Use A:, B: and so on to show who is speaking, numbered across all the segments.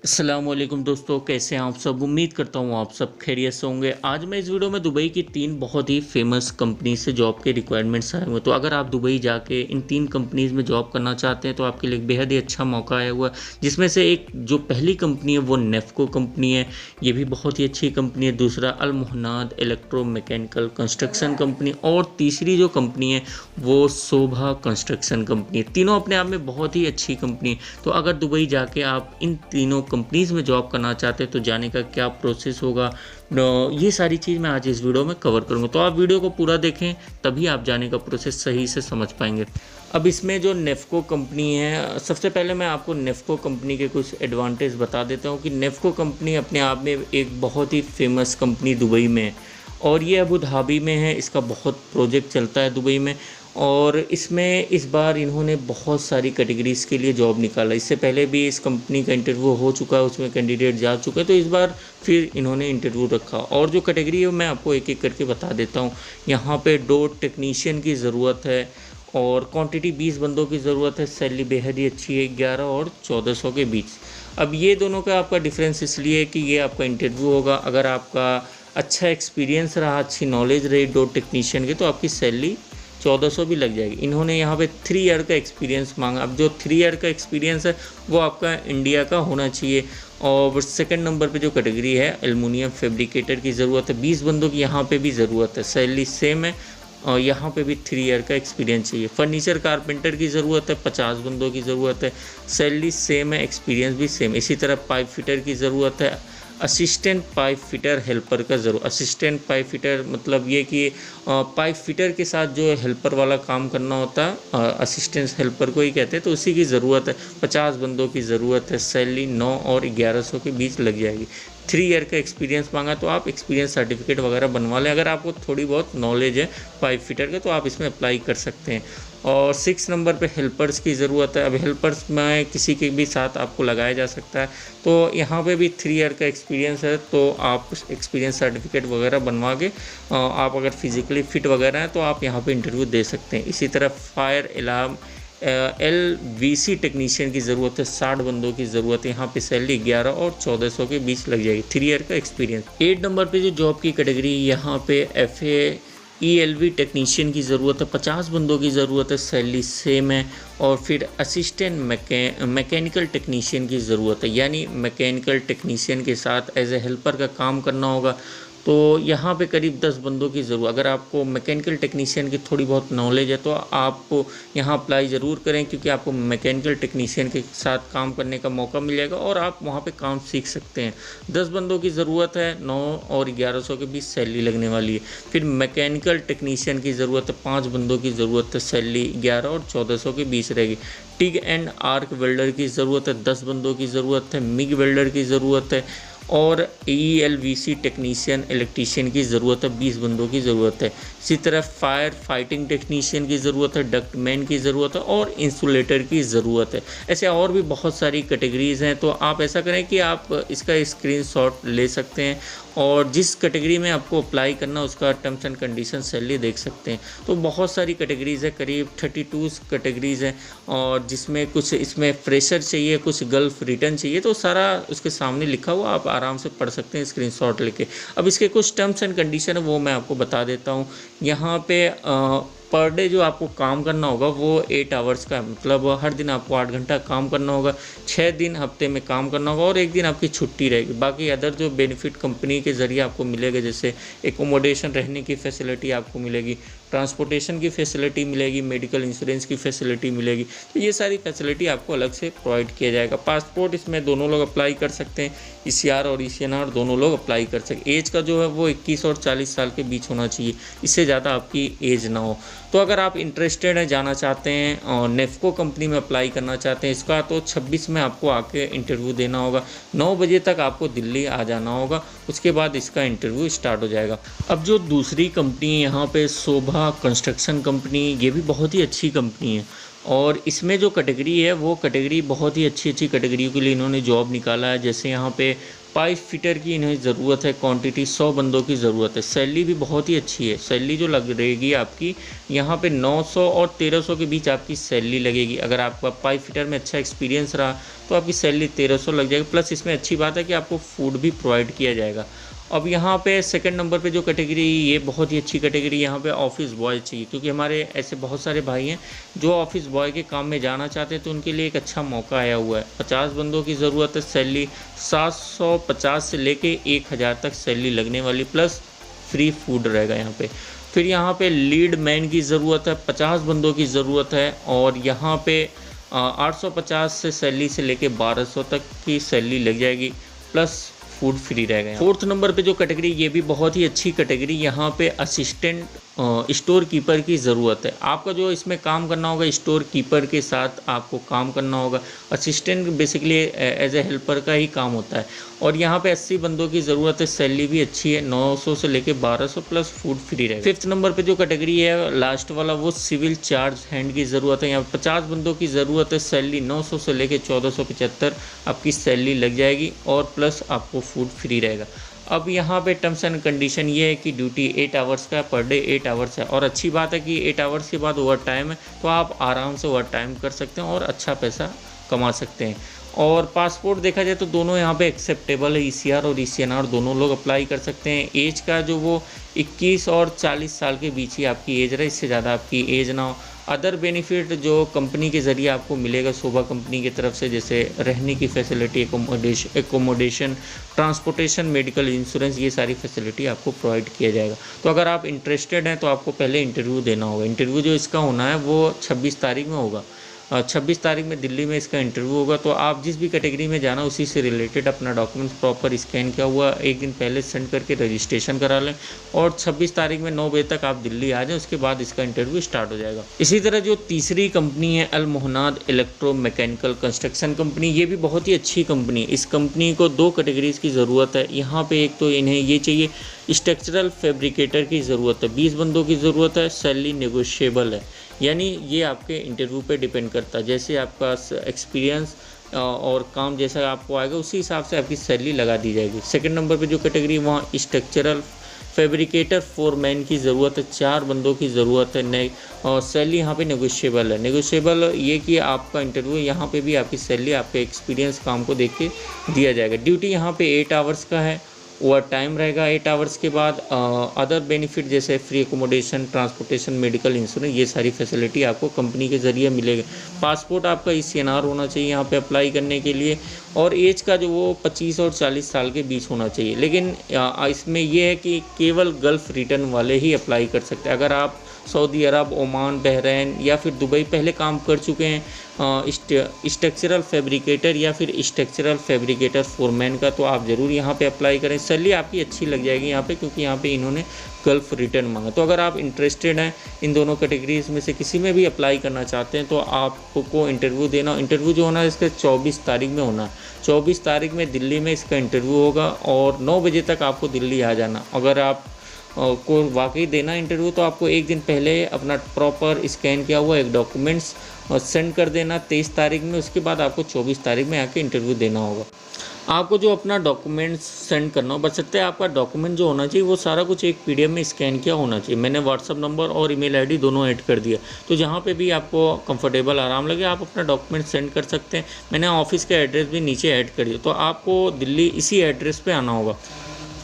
A: अस्सलामुअलैकुम दोस्तों, कैसे हैं आप सब। उम्मीद करता हूँ आप सब खैरियत से होंगे। आज मैं इस वीडियो में दुबई की 3 बहुत ही फेमस कंपनी से जॉब के रिक्वायरमेंट्स आए हुए हैं। तो अगर आप दुबई जाके इन 3 कंपनीज में जॉब करना चाहते हैं तो आपके लिए एक बेहद ही अच्छा मौका आया हुआ है। जिसमें से एक जो पहली कंपनी है वो नेफ्को कंपनी है, ये भी बहुत ही अच्छी कंपनी है। दूसरा अल मुहन्नाद इलेक्ट्रो मैकेनिकल कंस्ट्रक्शन कंपनी, और तीसरी जो कंपनी है वो शोभा कंस्ट्रक्शन कंपनी है। तीनों अपने आप में बहुत ही अच्छी कंपनी है। तो अगर दुबई जाके आप इन तीनों कंपनीज में जॉब करना चाहते हैं तो जाने का क्या प्रोसेस होगा, ये सारी चीज़ मैं आज इस वीडियो में कवर करूँगा। तो आप वीडियो को पूरा देखें, तभी आप जाने का प्रोसेस सही से समझ पाएंगे। अब इसमें जो नेफ्को कंपनी है, सबसे पहले मैं आपको नेफ्को कंपनी के कुछ एडवांटेज बता देता हूँ कि नेफ्को कंपनी अपने आप में एक बहुत ही फेमस कंपनी दुबई में है, और ये अबू धाबी में है। इसका बहुत प्रोजेक्ट चलता है दुबई में, और इसमें इस बार इन्होंने बहुत सारी कैटेगरीज़ के लिए जॉब निकाला। इससे पहले भी इस कंपनी का इंटरव्यू हो चुका है, उसमें कैंडिडेट जा चुके हैं। तो इस बार फिर इन्होंने इंटरव्यू रखा, और जो कैटेगरी है मैं आपको एक एक करके बता देता हूँ। यहाँ पे डोर टेक्नीशियन की ज़रूरत है, और क्वांटिटी 20 बंदों की ज़रूरत है। सैलरी बेहद ही अच्छी है, 11 और 1400 के बीच। अब ये दोनों का आपका डिफरेंस इसलिए है कि ये आपका इंटरव्यू होगा। अगर आपका अच्छा एक्सपीरियंस रहा, अच्छी नॉलेज रही डोर टेक्नीशियन की, तो आपकी सैलरी 1400 भी लग जाएगी। इन्होंने यहाँ पे 3 ईयर का एक्सपीरियंस मांगा। अब जो 3 ईयर का एक्सपीरियंस है वो आपका इंडिया का होना चाहिए। और सेकंड नंबर पे जो कैटेगरी है एल्युमिनियम फैब्रिकेटर की ज़रूरत है, 20 बंदों की यहाँ पे भी ज़रूरत है। सैलरी सेम है, और यहाँ पे भी 3 ईयर का एक्सपीरियंस चाहिए। फर्नीचर कारपेंटर की ज़रूरत है, 50 बंदों की ज़रूरत है। सैलरी सेम है, एक्सपीरियंस भी सेम। इसी तरह पाइप फिटर की ज़रूरत है। असिस्टेंट पाइप फिटर हेल्पर का ज़रूर। असिस्टेंट पाइप फिटर मतलब ये कि पाइप फिटर के साथ जो हेल्पर वाला काम करना होता है, असिस्टेंट हेल्पर को ही कहते हैं, तो उसी की ज़रूरत है। 50 बंदों की ज़रूरत है। सैलरी 9 और 1100 के बीच लग जाएगी। 3 ईयर का एक्सपीरियंस मांगा, तो आप एक्सपीरियंस सर्टिफिकेट वगैरह बनवा लें। अगर आपको थोड़ी बहुत नॉलेज है पाइप फिटर का तो आप इसमें अप्लाई कर सकते हैं। और 6 नंबर पे हेल्पर्स की ज़रूरत है। अब हेल्पर्स में किसी के भी साथ आपको लगाया जा सकता है। तो यहाँ पे भी 3 ईयर का एक्सपीरियंस है, तो आप एक्सपीरियंस सर्टिफिकेट वगैरह बनवा के आप अगर फिज़िकली फ़िट वगैरह हैं तो आप यहाँ पे इंटरव्यू दे सकते हैं। इसी तरह फायर अलार्म LVC टेक्नीशियन की ज़रूरत है, 60 बंदों की ज़रूरत है। यहाँ पे सैलरी 11 और 1400 के बीच लग जाएगी। 3 ईयर का एक्सपीरियंस। 8 नंबर पे जो जॉब की कैटेगरी, यहाँ पे FAELV टेक्नीशियन की ज़रूरत है, 50 बंदों की ज़रूरत है। सैलरी सेम है। और फिर असिस्टेंट मैकेनिकल टेक्नीशियन की ज़रूरत है, यानी मैकेनिकल टेक्नीशियन के साथ एज ए हेल्पर का काम करना होगा। तो यहाँ पे करीब 10 बंदों की ज़रूरत। अगर आपको मैकेनिकल टेक्नीशियन की थोड़ी बहुत नॉलेज है तो आप यहाँ अप्लाई ज़रूर करें, क्योंकि आपको मैकेनिकल टेक्नीशियन के साथ काम करने का मौका मिल जाएगा और आप वहाँ पे काम सीख सकते हैं। 10 बंदों की ज़रूरत है, 9 और 1100 के बीच सैलरी लगने वाली है। फिर मैकेनिकल टेक्नीशियन की ज़रूरत है, 5 बंदों की ज़रूरत है। सैलरी 11 और 1400 के बीच रहेगी। टिग एंड आर्क वेल्डर की ज़रूरत है, 10 बंदों की ज़रूरत है। मिग वेल्डर की ज़रूरत है। और ELVC टेक्नीशियन इलेक्ट्रीशियन की ज़रूरत है, 20 बंदों की ज़रूरत है। इसी तरह फायर फाइटिंग टेक्नीशियन की ज़रूरत है, डक्टमैन की ज़रूरत है, और इंसुलेटर की ज़रूरत है। ऐसे और भी बहुत सारी कैटेगरीज़ हैं। तो आप ऐसा करें कि आप इसका स्क्रीनशॉट ले सकते हैं, और जिस कैटेगरी में आपको अप्लाई करना उसका टर्म्स एंड कंडीशन सैलरी देख सकते हैं। तो बहुत सारी कैटेगरीज़ है, करीब 32 कैटेगरीज़ हैं, और जिसमें कुछ इसमें फ्रेशर चाहिए, कुछ गल्फ रिटर्न चाहिए। तो सारा उसके सामने लिखा हुआ, आप आराम से पढ़ सकते हैं स्क्रीनशॉट लेके। अब इसके कुछ टर्म्स एंड कंडीशन है वो मैं आपको बता देता हूँ। यहाँ पे पर डे जो आपको काम करना होगा वो 8 आवर्स का है, मतलब हर दिन आपको 8 घंटा काम करना होगा। 6 दिन हफ्ते में काम करना होगा, और 1 दिन आपकी छुट्टी रहेगी। बाकी अदर जो बेनिफिट कंपनी के ज़रिए आपको मिलेगा, जैसे एकोमोडेशन, रहने की फैसिलिटी आपको मिलेगी, ट्रांसपोर्टेशन की फैसिलिटी मिलेगी, मेडिकल इंश्योरेंस की फैसिलिटी मिलेगी। तो ये सारी फैसिलिटी आपको अलग से प्रोवाइड किया जाएगा। पासपोर्ट इसमें दोनों लोग अप्लाई कर सकते हैं, ECR और ECNR दोनों लोग अप्लाई कर सकते हैं। एज का जो है वो 21 और 40 साल के बीच होना चाहिए, इससे ज़्यादा आपकी एज ना हो। तो अगर आप इंटरेस्टेड हैं, जाना चाहते हैं और नेफ्को कंपनी में अप्लाई करना चाहते हैं इसका, तो 26 में आपको आके इंटरव्यू देना होगा। 9 बजे तक आपको दिल्ली आ जाना होगा, उसके बाद इसका इंटरव्यू स्टार्ट हो जाएगा। अब जो दूसरी कंपनी यहाँ पे शोभा कंस्ट्रक्शन कंपनी, ये भी बहुत ही अच्छी कंपनी है, और इसमें जो कैटेगरी है वो कैटेगरी बहुत ही अच्छी अच्छी कैटेगरी के लिए इन्होंने जॉब निकाला है। जैसे यहाँ पे पाइप फिटर की इन्हें ज़रूरत है, क्वांटिटी 100 बंदों की ज़रूरत है। सैलरी भी बहुत ही अच्छी है, सैलरी जो लग रहेगी आपकी यहाँ पे 900 और 1300 के बीच आपकी सैलरी लगेगी। अगर आपका पाइप फिटर में अच्छा एक्सपीरियंस रहा तो आपकी सैलरी 1300 लग जाएगी। प्लस इसमें अच्छी बात है कि आपको फूड भी प्रोवाइड किया जाएगा। अब यहाँ पे सेकंड नंबर पे जो कैटेगरी, ये बहुत ही अच्छी कैटेगरी, यहाँ पे ऑफिस बॉय चाहिए, क्योंकि हमारे ऐसे बहुत सारे भाई हैं जो ऑफिस बॉय के काम में जाना चाहते हैं, तो उनके लिए एक अच्छा मौका आया हुआ है। 50 बंदों की ज़रूरत है, सैलरी 750 से लेके 1000 तक सैलरी लगने वाली, प्लस फ्री फूड रहेगा यहाँ पे। फिर यहाँ पे लीड मैन की ज़रूरत है, 50 बंदों की ज़रूरत है, और यहाँ पे 850 से सैलरी से लेके 1200 तक की सैलरी लग जाएगी, प्लस फूड फ्री रहेगा। फोर्थ नंबर पे जो कैटेगरी, ये भी बहुत ही अच्छी कैटेगरी, यहाँ पे असिस्टेंट स्टोर कीपर की ज़रूरत है। आपका जो इसमें काम करना होगा, स्टोर कीपर के साथ आपको काम करना होगा। Assistant basically as a helper का ही काम होता है, और यहाँ पे 80 बंदों की ज़रूरत है, सैलरी भी अच्छी है, 900 से लेके 1200, प्लस फूड फ्री रहेगा। फिफ्थ नंबर पे जो कैटेगरी है लास्ट वाला, वो सिविल चार्ज हैंड की ज़रूरत है। यहाँ पे 50 बंदों की ज़रूरत है, सैलरी 900 से लेके 1475 आपकी सैलरी लग जाएगी, और प्लस आपको फूड फ्री रहेगा। अब यहाँ पे टर्म्स एंड कंडीशन ये है कि ड्यूटी 8 आवर्स का, पर डे 8 आवर्स है, और अच्छी बात है कि 8 आवर्स के बाद ओवर टाइम है, तो आप आराम से ओवर टाइम कर सकते हैं और अच्छा पैसा कमा सकते हैं। और पासपोर्ट देखा जाए तो दोनों यहाँ पे एक्सेप्टेबल है, ECR और ECNR दोनों लोग अप्लाई कर सकते हैं। एज का जो वो 21 और 40 साल के बीच ही आपकी एज रहे, इससे ज़्यादा आपकी एज ना हो। अदर बेनिफिट जो कंपनी के ज़रिए आपको मिलेगा शोभा कंपनी की तरफ से, जैसे रहने की facility, accommodation, transportation, medical insurance, ये सारी फैसिलिटी आपको प्रोवाइड किया जाएगा। तो अगर आप इंटरेस्टेड हैं तो आपको पहले इंटरव्यू देना होगा। इंटरव्यू जो इसका होना है वो 26 तारीख में होगा। 26 तारीख में दिल्ली में इसका इंटरव्यू होगा। तो आप जिस भी कैटेगरी में जाना, उसी से रिलेटेड अपना डॉक्यूमेंट्स प्रॉपर स्कैन किया हुआ एक दिन पहले सेंड करके रजिस्ट्रेशन करा लें, और 26 तारीख में 9 बजे तक आप दिल्ली आ जाएं, उसके बाद इसका इंटरव्यू स्टार्ट हो जाएगा। इसी तरह जो तीसरी कंपनी है, अल मोहनाद इलेक्ट्रो मैकेनिकल कंस्ट्रक्शन कंपनी, ये भी बहुत ही अच्छी कंपनी। इस कंपनी को 2 कैटेगरीज की ज़रूरत है। यहाँ पे एक तो इन्हें ये चाहिए, स्ट्रक्चरल फैब्रिकेटर की ज़रूरत है, 20 बंदों की ज़रूरत है, सैलरी नेगोशिएबल है, यानी ये आपके इंटरव्यू पे डिपेंड करता है। जैसे आपका एक्सपीरियंस और काम जैसा आपको आएगा, उसी हिसाब से आपकी सैलरी लगा दी जाएगी। सेकंड नंबर पे जो कैटेगरी, वहाँ स्ट्रक्चरल फैब्रिकेटर फोरमैन की ज़रूरत है, 4 बंदों की ज़रूरत है, और सैलरी यहाँ पे नेगोशिएबल है। नेगोशिएबल ये कि आपका इंटरव्यू यहाँ पे भी आपकी सैलरी आपके एक्सपीरियंस काम को देख के दिया जाएगा। ड्यूटी यहाँ पे 8 आवर्स का है, ओवर टाइम रहेगा 8 आवर्स के बाद। अदर बेनिफिट जैसे free accommodation, transportation, medical insurance, ये सारी फैसिलिटी आपको कंपनी के ज़रिए मिलेगा। पासपोर्ट आपका ECNR होना चाहिए यहाँ पे अप्लाई करने के लिए, और एज का जो वो 25 और 40 साल के बीच होना चाहिए। लेकिन इसमें यह है कि केवल गल्फ़ रिटर्न वाले ही अप्लाई कर सकते हैं। अगर आप सऊदी अरब, ओमान, बहरीन या फिर दुबई पहले काम कर चुके हैं स्ट्रक्चरल फैब्रिकेटर या फिर स्ट्रक्चरल फैब्रिकेटर फोरमैन का, तो आप ज़रूर यहाँ पे अप्लाई करें। सैलरी आपकी अच्छी लग जाएगी यहाँ पे, क्योंकि यहाँ पे इन्होंने गल्फ रिटर्न मांगा। तो अगर आप इंटरेस्टेड हैं इन दोनों कैटेगरीज में से किसी में भी अप्लाई करना चाहते हैं, तो आपको इंटरव्यू देना। इंटरव्यू जो होना है इसका 24 तारीख में होना है। 24 तारीख में दिल्ली में इसका इंटरव्यू होगा, और 9 बजे तक आपको दिल्ली आ जाना। अगर आप को वाकई देना इंटरव्यू, तो आपको एक दिन पहले अपना प्रॉपर स्कैन किया हुआ एक डॉक्यूमेंट्स सेंड कर देना 23 तारीख में। उसके बाद आपको 24 तारीख में आके इंटरव्यू देना होगा। आपको जो अपना डॉक्यूमेंट्स सेंड करना हो, बशर्ते आपका डॉक्यूमेंट जो होना चाहिए वो सारा कुछ एक PDF में स्कैन किया होना चाहिए। मैंने व्हाट्सअप नंबर और ईमेल ID दोनों ऐड कर दिया, तो जहाँ पे भी आपको कंफर्टेबल आराम लगे आप अपना डॉक्यूमेंट सेंड कर सकते हैं। मैंने ऑफिस का एड्रेस भी नीचे ऐड कर दिया, तो आपको दिल्ली इसी एड्रेस पर आना होगा।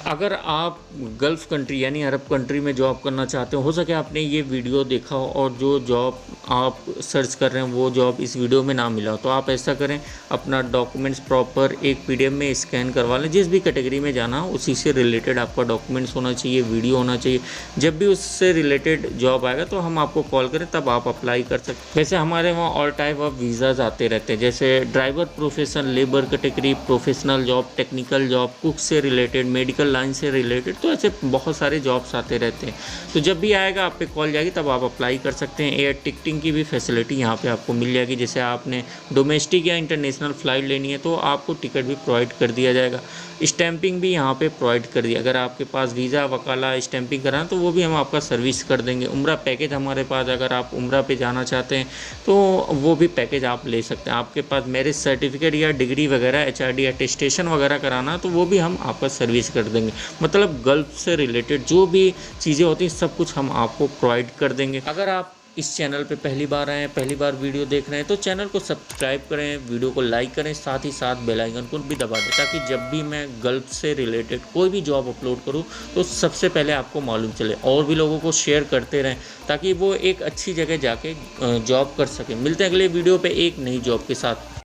A: अगर आप गल्फ़ कंट्री यानी अरब कंट्री में जॉब करना चाहते हो सके आपने ये वीडियो देखा हो और जो जॉब आप सर्च कर रहे हैं वो जॉब इस वीडियो में ना मिला हो, तो आप ऐसा करें, अपना डॉक्यूमेंट्स प्रॉपर एक PDF में स्कैन करवा लें। जिस भी कैटेगरी में जाना हो उसी से रिलेटेड आपका डॉक्यूमेंट्स होना चाहिए, वीडियो होना चाहिए। जब भी उससे रिलेटेड जॉब आएगा तो हम आपको कॉल करें, तब आप अप्लाई कर सकते हैं। वैसे हमारे वहाँ ऑल टाइप ऑफ वीज़ाज़ आते रहते हैं, जैसे driver profession, labour category, professional job, technical job, cook से रिलेटेड, मेडिकल मेडिकल लाइन से रिलेटेड, तो ऐसे बहुत सारे जॉब्स आते रहते हैं। तो जब भी आएगा आप पे कॉल जाएगी तब आप अप्लाई कर सकते हैं। एयर टिकटिंग की भी फैसिलिटी यहाँ पे आपको मिल जाएगी। जैसे आपने डोमेस्टिक या इंटरनेशनल फ़्लाइट लेनी है तो आपको टिकट भी प्रोवाइड कर दिया जाएगा। स्टैंपिंग भी यहाँ पे प्रोवाइड कर दिया, अगर आपके पास वीज़ा वकाला स्टैंपिंग कराना तो वो भी हम आपका सर्विस कर देंगे। उम्रा पैकेज हमारे पास, अगर आप उम्रा पे जाना चाहते हैं तो वो भी पैकेज आप ले सकते हैं। आपके पास मैरिज सर्टिफिकेट या डिग्री वगैरह HRD अटेस्टेशन वगैरह कराना तो वो भी हम आपका सर्विस कर देंगे। मतलब गल्फ से रिलेटेड जो भी चीज़ें होती हैं सब कुछ हम आपको प्रोवाइड कर देंगे। अगर आप इस चैनल पे पहली बार आए हैं, पहली बार वीडियो देख रहे हैं तो चैनल को सब्सक्राइब करें, वीडियो को लाइक करें, साथ ही साथ बेल आइकन को भी दबा दें, ताकि जब भी मैं गल्फ से रिलेटेड कोई भी जॉब अपलोड करूं तो सबसे पहले आपको मालूम चले। और भी लोगों को शेयर करते रहें ताकि वो एक अच्छी जगह जाके जॉब कर सकें। मिलते हैं अगले वीडियो पे एक नई जॉब के साथ।